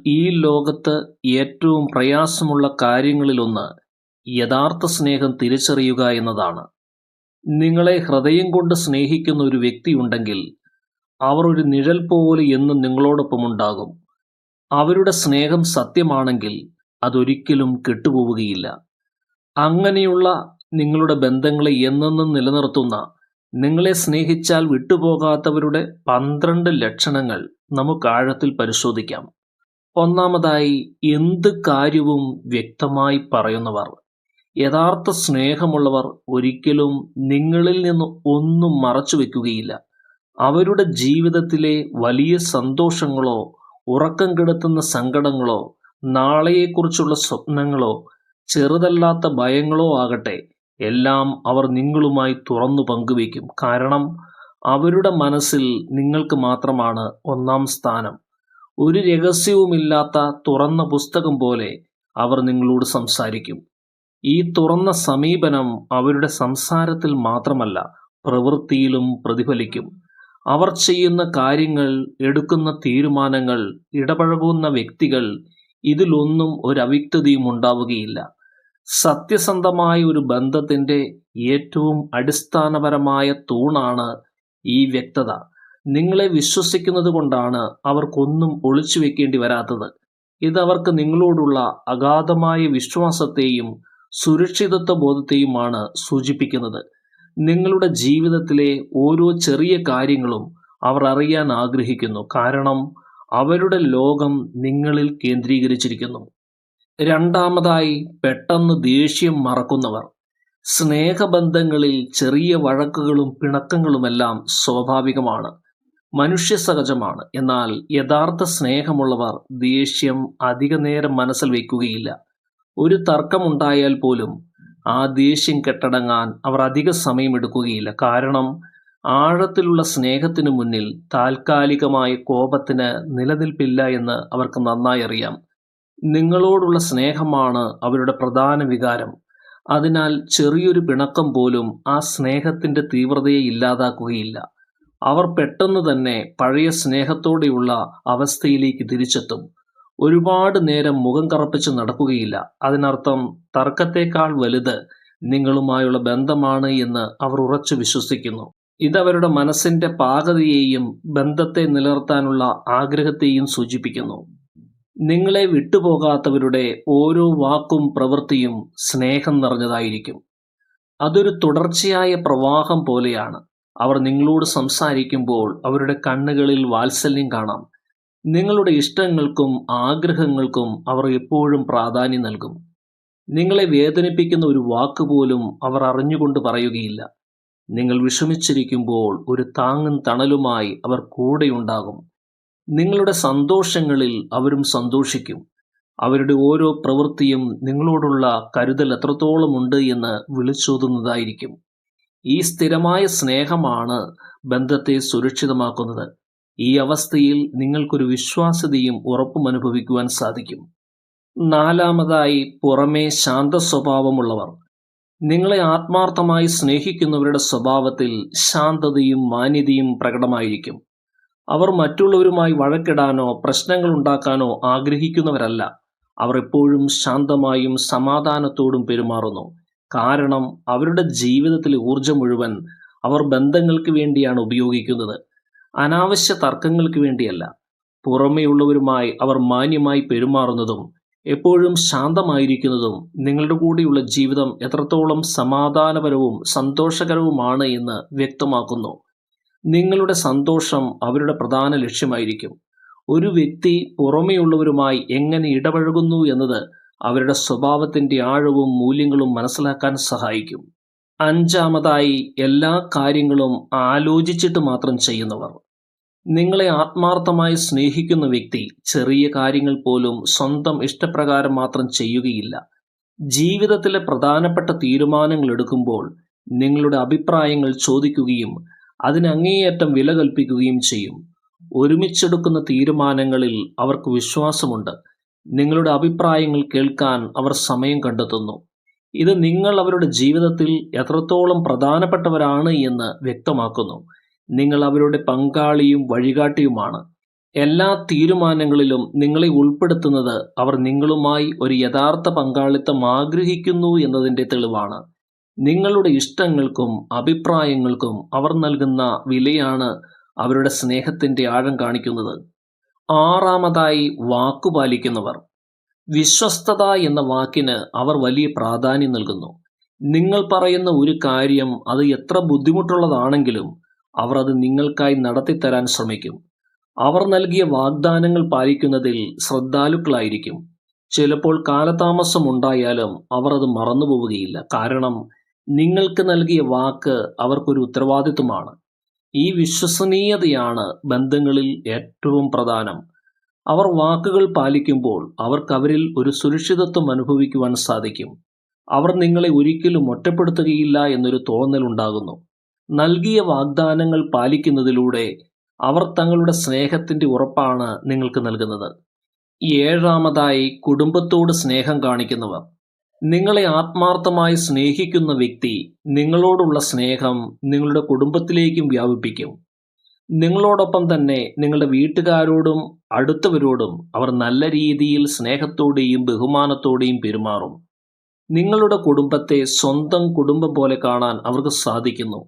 ഈ ലോകത്ത് ഏറ്റവും പ്രയാസമുള്ള കാര്യങ്ങളിലൊന്ന് യഥാർത്ഥ സ്നേഹം തിരിച്ചറിയുക എന്നതാണ്. നിങ്ങളെ ഹൃദയം കൊണ്ട് സ്നേഹിക്കുന്ന ഒരു വ്യക്തിയുണ്ടെങ്കിൽ അവർ ഒരു നിഴൽ പോലെ എന്നും നിങ്ങളോടൊപ്പമുണ്ടാകും. അവരുടെ സ്നേഹം സത്യമാണെങ്കിൽ അതൊരിക്കലും കെട്ടുപോവുകയില്ല. അങ്ങനെയുള്ള നിങ്ങളുടെ ബന്ധങ്ങളെ എന്നെന്നും നിലനിർത്തുന്ന, നിങ്ങളെ സ്നേഹിച്ചാൽ വിട്ടുപോകാത്തവരുടെ 12 ലക്ഷണങ്ങൾ നമുക്ക് ആഴത്തിൽ പരിശോധിക്കാം. ഒന്നാമതായി, എന്ത് കാര്യവും വ്യക്തമായി പറയുന്നവർ. യഥാർത്ഥ സ്നേഹമുള്ളവർ ഒരിക്കലും നിങ്ങളിൽ നിന്ന് ഒന്നും മറച്ചു വെക്കുകയില്ല. അവരുടെ ജീവിതത്തിലെ വലിയ സന്തോഷങ്ങളോ, ഉറക്കം കെടുത്തുന്ന സങ്കടങ്ങളോ, നാളെയെക്കുറിച്ചുള്ള സ്വപ്നങ്ങളോ, ചെറുതല്ലാത്ത ഭയങ്ങളോ ആകട്ടെ, എല്ലാം അവർ നിങ്ങളുമായി തുറന്നു പങ്കുവയ്ക്കും. കാരണം അവരുടെ മനസ്സിൽ നിങ്ങൾക്ക് മാത്രമാണ് ഒന്നാം സ്ഥാനം. ഒരു രഹസ്യവുമില്ലാത്ത തുറന്ന പുസ്തകം പോലെ അവർ നിങ്ങളോട് സംസാരിക്കും. ഈ തുറന്ന സമീപനം അവരുടെ സംസാരത്തിൽ മാത്രമല്ല, പ്രവൃത്തിയിലും പ്രതിഫലിക്കും. അവർ ചെയ്യുന്ന കാര്യങ്ങൾ, എടുക്കുന്ന തീരുമാനങ്ങൾ, ഇടപഴകുന്ന വ്യക്തികൾ, ഇതിലൊന്നും ഒരു അവ്യക്തതയും ഉണ്ടാവുകയില്ല. സത്യസന്ധമായ ഒരു ബന്ധത്തിൻ്റെ ഏറ്റവും അടിസ്ഥാനപരമായ തൂണാണ് ഈ വ്യക്തത. നിങ്ങളെ വിശ്വസിക്കുന്നത് കൊണ്ടാണ് അവർക്കൊന്നും ഒളിച്ചു വെക്കേണ്ടി വരാത്തത്. ഇതവർക്ക് നിങ്ങളോടുള്ള അഗാധമായ വിശ്വാസത്തെയും സുരക്ഷിതത്വ ബോധത്തെയുമാണ് സൂചിപ്പിക്കുന്നത്. നിങ്ങളുടെ ജീവിതത്തിലെ ഓരോ ചെറിയ കാര്യങ്ങളും അവർ അറിയാൻ ആഗ്രഹിക്കുന്നു. കാരണം അവരുടെ ലോകം നിങ്ങളിൽ കേന്ദ്രീകരിച്ചിരിക്കുന്നു. രണ്ടാമതായി, പെട്ടെന്ന് ദേഷ്യം മറക്കുന്നവർ. സ്നേഹബന്ധങ്ങളിൽ ചെറിയ വഴക്കുകളും പിണക്കങ്ങളുമെല്ലാം സ്വാഭാവികമാണ്, മനുഷ്യ സഹജമാണ്. എന്നാൽ യഥാർത്ഥ സ്നേഹമുള്ളവർ ദേഷ്യം അധിക നേരം മനസ്സിൽ വയ്ക്കുകയില്ല. ഒരു തർക്കമുണ്ടായാൽ പോലും ആ ദേഷ്യം കെട്ടടങ്ങാൻ അവർ അധിക സമയമെടുക്കുകയില്ല. കാരണം ആഴത്തിലുള്ള സ്നേഹത്തിനു മുന്നിൽ താൽക്കാലികമായ കോപത്തിന് നിലനിൽപ്പില്ല എന്ന് അവർക്ക് നന്നായി അറിയാം. നിങ്ങളോടുള്ള സ്നേഹമാണ് അവരുടെ പ്രധാന വികാരം. അതിനാൽ ചെറിയൊരു പിണക്കം പോലും ആ സ്നേഹത്തിൻ്റെ തീവ്രതയെ ഇല്ലാതാക്കുകയില്ല. അവർ പെട്ടെന്ന് തന്നെ പഴയ സ്നേഹത്തോടെയുള്ള അവസ്ഥയിലേക്ക് തിരിച്ചെത്തും. ഒരുപാട് നേരം മുഖം കറുപ്പിച്ച് നടക്കുകയില്ല. അതിനർത്ഥം തർക്കത്തേക്കാൾ വലുത് നിങ്ങളുമായുള്ള ബന്ധമാണ് എന്ന് അവർ ഉറച്ചു വിശ്വസിക്കുന്നു. ഇതവരുടെ മനസ്സിൻ്റെ പാകതയെയും ബന്ധത്തെ നിലനിർത്താനുള്ള ആഗ്രഹത്തെയും സൂചിപ്പിക്കുന്നു. നിങ്ങളെ വിട്ടുപോകാത്തവരുടെ ഓരോ വാക്കും പ്രവൃത്തിയും സ്നേഹം നിറഞ്ഞതായിരിക്കും. അതൊരു തുടർച്ചയായ പ്രവാഹം പോലെയാണ്. അവർ നിങ്ങളോട് സംസാരിക്കുമ്പോൾ അവരുടെ കണ്ണുകളിൽ വാത്സല്യം കാണാം. നിങ്ങളുടെ ഇഷ്ടങ്ങൾക്കും ആഗ്രഹങ്ങൾക്കും അവർ എപ്പോഴും പ്രാധാന്യം നൽകും. നിങ്ങളെ വേദനിപ്പിക്കുന്ന ഒരു വാക്കുപോലും അവർ അറിഞ്ഞുകൊണ്ട് പറയുകയില്ല. നിങ്ങൾ വിഷമിച്ചിരിക്കുമ്പോൾ ഒരു താങ്ങും തണലുമായി അവർ കൂടെയുണ്ടാകും. നിങ്ങളുടെ സന്തോഷങ്ങളിൽ അവരും സന്തോഷിക്കും. അവരുടെ ഓരോ പ്രവൃത്തിയും നിങ്ങളോടുള്ള കരുതൽ എത്രത്തോളം ഉണ്ട് എന്ന് വിളിച്ചോതുന്നതായിരിക്കും. ഈ സ്ഥിരമായ സ്നേഹമാണ് ബന്ധത്തെ സുരക്ഷിതമാക്കുന്നത്. ഈ അവസ്ഥയിൽ നിങ്ങൾക്കൊരു വിശ്വാസ്യതയും ഉറപ്പും അനുഭവിക്കുവാൻ സാധിക്കും. നാലാമതായി, പുറമേ ശാന്ത സ്വഭാവമുള്ളവർ. നിങ്ങളെ ആത്മാർത്ഥമായി സ്നേഹിക്കുന്നവരുടെ സ്വഭാവത്തിൽ ശാന്തതയും മാന്യതയും പ്രകടമായിരിക്കും. അവർ മറ്റുള്ളവരുമായി വഴക്കിടാനോ പ്രശ്നങ്ങൾ ഉണ്ടാക്കാനോ ആഗ്രഹിക്കുന്നവരല്ല. അവർ എപ്പോഴും ശാന്തമായും സമാധാനത്തോടും പെരുമാറുന്നു. കാരണം അവരുടെ ജീവിതത്തിലെ ഊർജം മുഴുവൻ അവർ ബന്ധങ്ങൾക്ക് വേണ്ടിയാണ് ഉപയോഗിക്കുന്നത്, അനാവശ്യ തർക്കങ്ങൾക്ക് വേണ്ടിയല്ല. പുറമേയുള്ളവരുമായി അവർ മാന്യമായി പെരുമാറുന്നതും എപ്പോഴും ശാന്തമായിരിക്കുന്നതും നിങ്ങളുടെ കൂടെയുള്ള ജീവിതം എത്രത്തോളം സമാധാനപരവും സന്തോഷകരവുമാണ് എന്ന് വ്യക്തമാക്കുന്നു. നിങ്ങളുടെ സന്തോഷം അവരുടെ പ്രധാന ലക്ഷ്യമായിരിക്കും. ഒരു വ്യക്തി പുറമേയുള്ളവരുമായി എങ്ങനെ ഇടപഴകുന്നു എന്നത് അവരുടെ സ്വഭാവത്തിൻ്റെ ആഴവും മൂല്യങ്ങളും മനസ്സിലാക്കാൻ സഹായിക്കും. അഞ്ചാമതായി, എല്ലാ കാര്യങ്ങളും ആലോചിച്ചിട്ട് മാത്രം ചെയ്യുന്നവർ. നിങ്ങളെ ആത്മാർത്ഥമായി സ്നേഹിക്കുന്ന വ്യക്തി ചെറിയ കാര്യങ്ങൾ പോലും സ്വന്തം ഇഷ്ടപ്രകാരം മാത്രം ചെയ്യുകയില്ല. ജീവിതത്തിലെ പ്രധാനപ്പെട്ട തീരുമാനങ്ങൾ എടുക്കുമ്പോൾ നിങ്ങളുടെ അഭിപ്രായങ്ങൾ ചോദിക്കുകയും അതിന് അങ്ങേയറ്റം വില കൽപ്പിക്കുകയും ചെയ്യും. ഒരുമിച്ചെടുക്കുന്ന തീരുമാനങ്ങളിൽ അവർക്ക് വിശ്വാസമുണ്ട്. നിങ്ങളുടെ അഭിപ്രായങ്ങൾ കേൾക്കാൻ അവർ സമയം കണ്ടെത്തുന്നു. ഇത് നിങ്ങൾ അവരുടെ ജീവിതത്തിൽ എത്രത്തോളം പ്രധാനപ്പെട്ടവരാണ് എന്ന് വ്യക്തമാക്കുന്നു. നിങ്ങൾ അവരുടെ പങ്കാളിയും വഴികാട്ടിയുമാണ്. എല്ലാ തീരുമാനങ്ങളിലും നിങ്ങളെ ഉൾപ്പെടുത്തുന്നത് അവർ നിങ്ങളുമായി ഒരു യഥാർത്ഥ പങ്കാളിത്തം ആഗ്രഹിക്കുന്നു എന്നതിൻ്റെ തെളിവാണ്. നിങ്ങളുടെ ഇഷ്ടങ്ങൾക്കും അഭിപ്രായങ്ങൾക്കും അവർ നൽകുന്ന വിലയാണ് അവരുടെ സ്നേഹത്തിൻ്റെ ആഴം കാണിക്കുന്നത്. ആറാമതായി, വാക്കുപാലിക്കുന്നവർ. വിശ്വസ്തത എന്ന വാക്കിന് അവർ വലിയ പ്രാധാന്യം നൽകുന്നു. നിങ്ങൾ പറയുന്ന ഒരു കാര്യം അത് എത്ര ബുദ്ധിമുട്ടുള്ളതാണെങ്കിലും അവർ അത് നിങ്ങൾക്കായി നടത്തിത്തരാൻ ശ്രമിക്കും. അവർ നൽകിയ വാഗ്ദാനങ്ങൾ പാലിക്കുന്നതിൽ ശ്രദ്ധാലുക്കളായിരിക്കും. ചിലപ്പോൾ കാലതാമസം ഉണ്ടായാലും അവർ അത് മറന്നുപോവുകയില്ല. കാരണം നിങ്ങൾക്ക് നൽകിയ വാക്ക് അവർക്കൊരു ഉത്തരവാദിത്വമാണ്. ഈ വിശ്വസനീയതയാണ് ബന്ധങ്ങളിൽ ഏറ്റവും പ്രധാനം. അവർ വാക്കുകൾ പാലിക്കുമ്പോൾ അവർക്ക് അവരിൽ ഒരു സുരക്ഷിതത്വം അനുഭവിക്കുവാൻ സാധിക്കും. അവർ നിങ്ങളെ ഒരിക്കലും ഒറ്റപ്പെടുത്തുകയില്ല എന്നൊരു തോന്നലുണ്ടാകുന്നു. നൽകിയ വാഗ്ദാനങ്ങൾ പാലിക്കുന്നതിലൂടെ അവർ തങ്ങളുടെ സ്നേഹത്തിൻ്റെ ഉറപ്പാണ് നിങ്ങൾക്ക് നൽകുന്നത്. ഏഴാമതായി, കുടുംബത്തോട് സ്നേഹം കാണിക്കുന്നവർ. നിങ്ങളെ ആത്മാർത്ഥമായി സ്നേഹിക്കുന്ന വ്യക്തി നിങ്ങളോടുള്ള സ്നേഹം നിങ്ങളുടെ കുടുംബത്തിലേക്കും വ്യാപിപ്പിക്കും. നിങ്ങളോടൊപ്പം തന്നെ നിങ്ങളുടെ വീട്ടുകാരോടും അടുത്തവരോടും അവർ നല്ല രീതിയിൽ സ്നേഹത്തോടെയും ബഹുമാനത്തോടെയും പെരുമാറും. നിങ്ങളുടെ കുടുംബത്തെ സ്വന്തം കുടുംബം പോലെ കാണാൻ അവർക്ക് സാധിക്കുന്നു.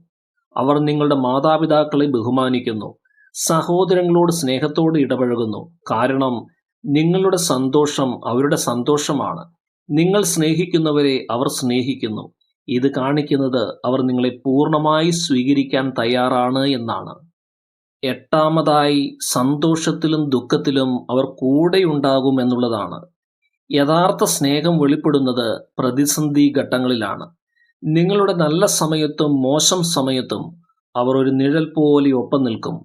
അവർ നിങ്ങളുടെ മാതാപിതാക്കളെ ബഹുമാനിക്കുന്നു, സഹോദരങ്ങളോട് സ്നേഹത്തോടെ ഇടപഴകുന്നു. കാരണം നിങ്ങളുടെ സന്തോഷം അവരുടെ സന്തോഷമാണ്. നിങ്ങൾ സ്നേഹിക്കുന്നവരെ അവർ സ്നേഹിക്കുന്നു. ഇത് കാണിക്കുന്നത് അവർ നിങ്ങളെ പൂർണ്ണമായി സ്വീകരിക്കാൻ തയ്യാറാണ് എന്നാണ്. എട്ടാമതായി, സന്തോഷത്തിലും ദുഃഖത്തിലും അവർ കൂടെയുണ്ടാകും എന്നുള്ളതാണ്. യഥാർത്ഥ സ്നേഹം വെളിപ്പെടുന്നത് പ്രതിസന്ധി ഘട്ടങ്ങളിലാണ്. നിങ്ങളുടെ നല്ല സമയത്തും മോശം സമയത്തും അവർ ഒരു നിഴൽ പോലെ ഒപ്പം നിൽക്കും.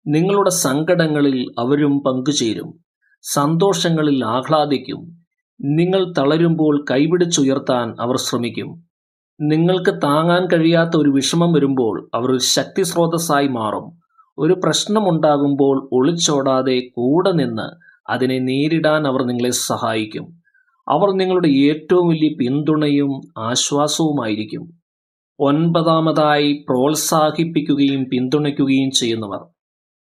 നിങ്ങളുടെ സങ്കടങ്ങളിൽ അവരും പങ്കുചേരും, സന്തോഷങ്ങളിൽ ആഹ്ലാദിക്കും. നിങ്ങൾ തളരുമ്പോൾ കൈപിടിച്ചുയർത്താൻ അവർ ശ്രമിക്കും. നിങ്ങൾക്ക് താങ്ങാൻ കഴിയാത്ത ഒരു വിഷമം വരുമ്പോൾ അവർ ഒരു ശക്തി സ്രോതസ്സായി മാറും. ഒരു പ്രശ്നമുണ്ടാകുമ്പോൾ ഒളിച്ചോടാതെ കൂടെ നിന്ന് അതിനെ നേരിടാൻ അവർ നിങ്ങളെ സഹായിക്കും. അവർ നിങ്ങളുടെ ഏറ്റവും വലിയ പിന്തുണയും ആശ്വാസവുമായിരിക്കും. ഒൻപതാമതായി, പ്രോത്സാഹിപ്പിക്കുകയും പിന്തുണയ്ക്കുകയും ചെയ്യുന്നവർ.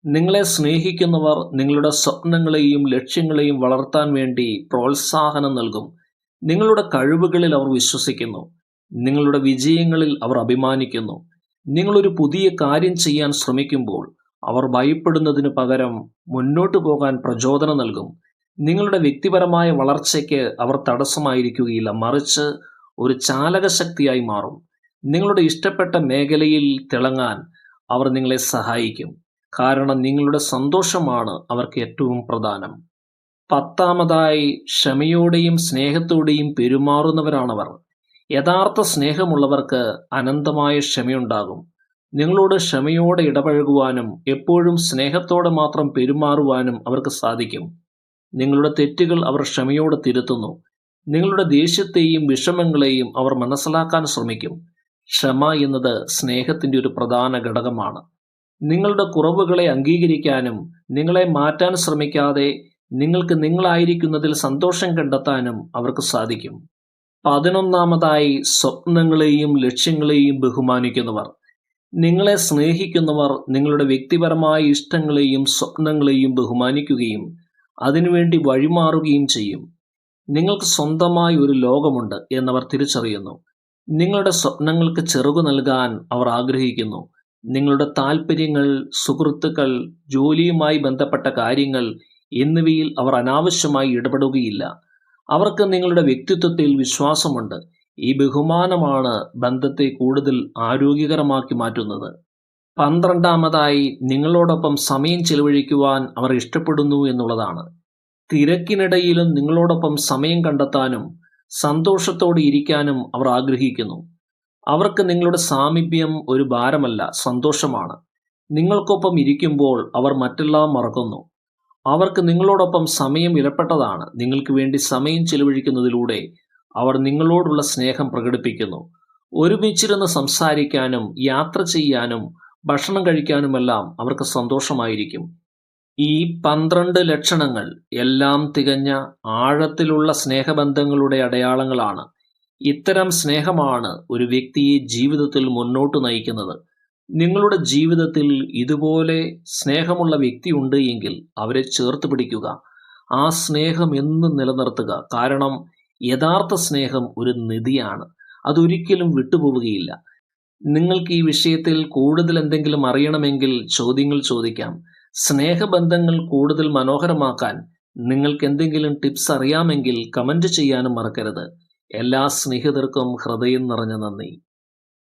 നിങ്ങളെ സ്നേഹിക്കുന്നവർ നിങ്ങളുടെ സ്വപ്നങ്ങളെയും ലക്ഷ്യങ്ങളെയും വളർത്താൻ വേണ്ടി പ്രോത്സാഹനം നൽകും. നിങ്ങളുടെ കഴിവുകളിൽ അവർ വിശ്വസിക്കുന്നു. നിങ്ങളുടെ വിജയങ്ങളിൽ അവർ അഭിമാനിക്കുന്നു. നിങ്ങളൊരു പുതിയ കാര്യം ചെയ്യാൻ ശ്രമിക്കുമ്പോൾ അവർ ഭയപ്പെടുന്നതിനു പകരം മുന്നോട്ടു പോകാൻ പ്രചോദനം നൽകും. നിങ്ങളുടെ വ്യക്തിപരമായ വളർച്ചയ്ക്ക് അവർ തടസ്സമായിരിക്കുകയില്ല, മറിച്ച് ഒരു ചാലകശക്തിയായി മാറും. നിങ്ങളുടെ ഇഷ്ടപ്പെട്ട മേഖലയിൽ തിളങ്ങാൻ അവർ നിങ്ങളെ സഹായിക്കും. കാരണം നിങ്ങളുടെ സന്തോഷമാണ് അവർക്ക് ഏറ്റവും പ്രധാനം. പത്താമതായി, ക്ഷമയോടെയും സ്നേഹത്തോടെയും പെരുമാറുന്നവരാണവർ. യഥാർത്ഥ സ്നേഹമുള്ളവർക്ക് അനന്തമായ ക്ഷമയുണ്ടാകും. നിങ്ങളോട് ക്ഷമയോടെ ഇടപഴകുവാനും എപ്പോഴും സ്നേഹത്തോടെ മാത്രം പെരുമാറുവാനും അവർക്ക് സാധിക്കും. നിങ്ങളുടെ തെറ്റുകൾ അവർ ക്ഷമയോടെ തിരുത്തുന്നു. നിങ്ങളുടെ ദേഷ്യത്തെയും വിഷമങ്ങളെയും അവർ മനസ്സിലാക്കാൻ ശ്രമിക്കും. ക്ഷമ എന്നത് സ്നേഹത്തിൻ്റെ ഒരു പ്രധാന ഘടകമാണ്. നിങ്ങളുടെ കുറവുകളെ അംഗീകരിക്കാനും നിങ്ങളെ മാറ്റാൻ ശ്രമിക്കാതെ നിങ്ങൾക്ക് നിങ്ങളായിരിക്കുന്നതിൽ സന്തോഷം കണ്ടെത്താനും അവർക്ക് സാധിക്കും. 11ാമതായി, സ്വപ്നങ്ങളെയും ലക്ഷ്യങ്ങളെയും ബഹുമാനിക്കുന്നവർ. നിങ്ങളെ സ്നേഹിക്കുന്നവർ നിങ്ങളുടെ വ്യക്തിപരമായ ഇഷ്ടങ്ങളെയും സ്വപ്നങ്ങളെയും ബഹുമാനിക്കുകയും അതിനുവേണ്ടി വഴിമാറുകയും ചെയ്യും. നിങ്ങൾക്ക് സ്വന്തമായി ഒരു ലോകമുണ്ട് എന്നവർ തിരിച്ചറിയുന്നു. നിങ്ങളുടെ സ്വപ്നങ്ങൾക്ക് ചിറകു നൽകാൻ അവർ ആഗ്രഹിക്കുന്നു. നിങ്ങളുടെ താല്പര്യങ്ങൾ, സുഹൃത്തുക്കൾ, ജോലിയുമായി ബന്ധപ്പെട്ട കാര്യങ്ങൾ എന്നിവയിൽ അവർ അനാവശ്യമായി ഇടപെടുകയില്ല. അവർക്ക് നിങ്ങളുടെ വ്യക്തിത്വത്തിൽ വിശ്വാസമുണ്ട്. ഈ ബഹുമാനമാണ് ബന്ധത്തെ കൂടുതൽ ആരോഗ്യകരമാക്കി മാറ്റുന്നത്. 12ാമതായി, നിങ്ങളോടൊപ്പം സമയം ചെലവഴിക്കുവാൻ അവർ ഇഷ്ടപ്പെടുന്നു എന്നുള്ളതാണ്. തിരക്കിനിടയിലും നിങ്ങളോടൊപ്പം സമയം കണ്ടെത്താനും സന്തോഷത്തോടെ ഇരിക്കാനും അവർ ആഗ്രഹിക്കുന്നു. അവർക്ക് നിങ്ങളുടെ സാമീപ്യം ഒരു ഭാരമല്ല, സന്തോഷമാണ്. നിങ്ങൾക്കൊപ്പം ഇരിക്കുമ്പോൾ അവർ മറ്റെല്ലാം മറക്കുന്നു. അവർക്ക് നിങ്ങളോടൊപ്പം സമയം വിലപ്പെട്ടതാണ്. നിങ്ങൾക്ക് വേണ്ടി സമയം ചെലവഴിക്കുന്നതിലൂടെ അവർ നിങ്ങളോടുള്ള സ്നേഹം പ്രകടിപ്പിക്കുന്നു. ഒരുമിച്ചിരുന്ന് സംസാരിക്കാനും യാത്ര ചെയ്യാനും ഭക്ഷണം കഴിക്കാനുമെല്ലാം അവർക്ക് സന്തോഷമായിരിക്കും. ഈ 12 ലക്ഷണങ്ങൾ എല്ലാം തികഞ്ഞ ആഴത്തിലുള്ള സ്നേഹബന്ധങ്ങളുടെ അടയാളങ്ങളാണ്. ഇത്തരം സ്നേഹമാണ് ഒരു വ്യക്തിയെ ജീവിതത്തിൽ മുന്നോട്ട് നയിക്കുന്നത്. നിങ്ങളുടെ ജീവിതത്തിൽ ഇതുപോലെ സ്നേഹമുള്ള വ്യക്തിയുണ്ട് എങ്കിൽ അവരെ ചേർത്ത് പിടിക്കുക. ആ സ്നേഹം എന്നും നിലനിർത്തുക. കാരണം യഥാർത്ഥ സ്നേഹം ഒരു നിധിയാണ്. അതൊരിക്കലും വിട്ടുപോവുകയില്ല. നിങ്ങൾക്ക് ഈ വിഷയത്തിൽ കൂടുതൽ എന്തെങ്കിലും അറിയണമെങ്കിൽ ചോദ്യങ്ങൾ ചോദിക്കാം. സ്നേഹബന്ധങ്ങൾ കൂടുതൽ മനോഹരമാക്കാൻ നിങ്ങൾക്ക് എന്തെങ്കിലും ടിപ്സ് അറിയാമെങ്കിൽ കമന്റ് ചെയ്യാനും മറക്കരുത്. എല്ലാ സ്നേഹിതർക്കും ഹൃദയം നിറഞ്ഞ നന്ദി.